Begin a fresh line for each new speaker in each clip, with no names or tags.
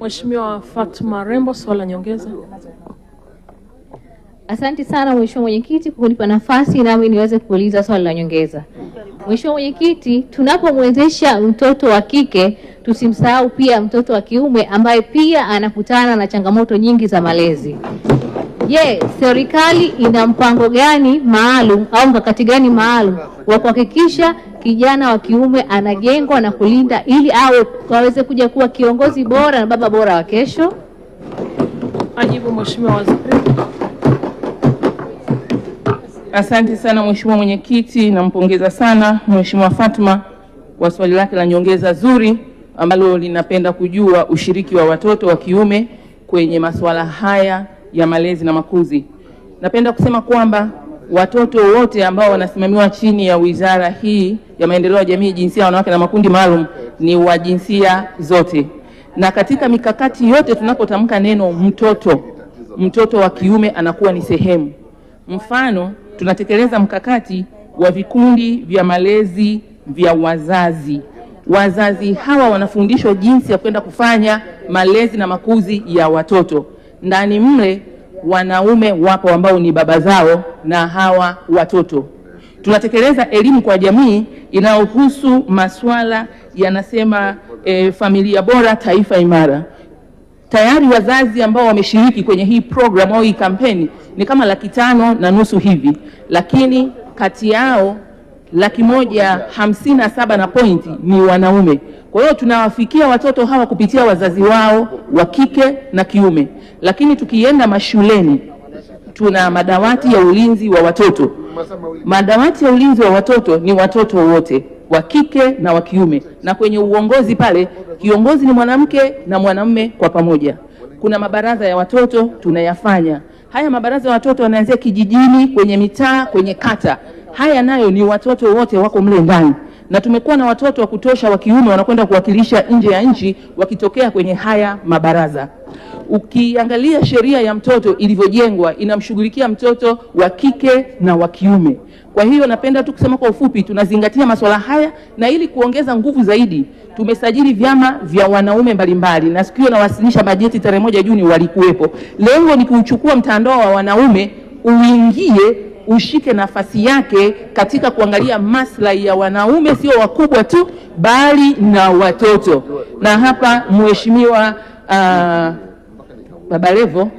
Mheshimiwa Fatma Rembo, swali la nyongeza.
Asante sana Mheshimiwa Mwenyekiti kwa kunipa nafasi nami niweze kuuliza swali la nyongeza. Mheshimiwa Mwenyekiti, tunapomwezesha mtoto wa kike tusimsahau pia mtoto wa kiume ambaye pia anakutana na changamoto nyingi za malezi. Je, serikali ina mpango gani maalum au mkakati gani maalum wa kuhakikisha kijana wa kiume anajengwa na kulinda ili aweze kuja kuwa kiongozi bora na baba bora wa kesho?
Ajibu Mheshimiwa Waziri.
Asante sana Mheshimiwa Mwenyekiti, nampongeza sana Mheshimiwa Fatma kwa swali lake la nyongeza zuri ambalo linapenda kujua ushiriki wa watoto wa kiume kwenye masuala haya ya malezi na makuzi. Napenda kusema kwamba watoto wote ambao wanasimamiwa chini ya wizara hii ya maendeleo ya jamii, jinsia, wanawake na makundi maalum ni wa jinsia zote. Na katika mikakati yote tunapotamka neno mtoto wa kiume anakuwa ni sehemu. Mfano, tunatekeleza mkakati wa vikundi vya malezi vya wazazi. Wazazi hawa wanafundishwa jinsi ya kwenda kufanya malezi na makuzi ya watoto. Ndani mle wanaume wapo ambao ni baba zao na hawa watoto. Tunatekeleza elimu kwa jamii inayohusu masuala yanasema familia bora taifa imara. Tayari wazazi ambao wameshiriki kwenye hii program au hii kampeni ni kama 550,000 hivi, lakini kati yao 157 na pointi ni wanaume. Kwa hiyo tunawafikia watoto hawa kupitia wazazi wao wa kike na kiume. Lakini tukienda mashuleni tuna madawati ya ulinzi wa watoto. Madawati ya ulinzi wa watoto ni watoto wote, wa kike na wa kiume, na kwenye uongozi pale kiongozi ni mwanamke na mwanamume kwa pamoja. Kuna mabaraza ya watoto tunayafanya. Haya mabaraza ya watoto yanaanzia kijijini, kwenye mitaa, kwenye kata. Haya nayo ni watoto wote wako mle ndani. Na tumekuwa na watoto wa kutosha wa kiume wanakwenda kuwakilisha nje ya nchi wakitokea kwenye haya mabaraza. Ukiangalia sheria ya mtoto ilivyojengwa inamshughulikia mtoto wa kike na wa kiume. Kwa hiyo napenda tu kusema kwa ufupi tunazingatia masuala haya, na ili kuongeza nguvu zaidi tumesajili vyama vya wanaume mbalimbali, na sikio nawasilisha bajeti tarehe 1 Juni walikuwepo. Lengo ni kuchukua mtandao wa wanaume uingie ushike nafasi yake katika kuangalia maslahi ya wanaume, sio wakubwa tu bali na watoto. Na hapa Mheshimiwa Baba Levo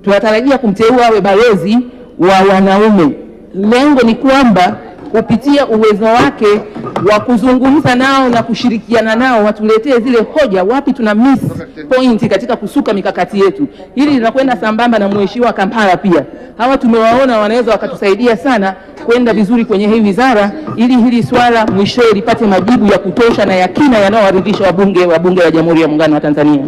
tunatarajia kumteua awe balozi wa wanaume. Lengo ni kwamba kupitia uwezo wake wa kuzungumza nao na kushirikiana nao watuletee zile hoja, wapi tuna miss point katika kusuka mikakati yetu. Hili linakwenda sambamba na Mheshimiwa Kampala pia. Hawa tumewaona wanaweza wakatusaidia sana kwenda vizuri kwenye hii wizara, ili hili swala mwishowe lipate majibu ya kutosha na ya kina yanayowaridhisha wabunge wa Jamhuri ya Muungano wa Tanzania.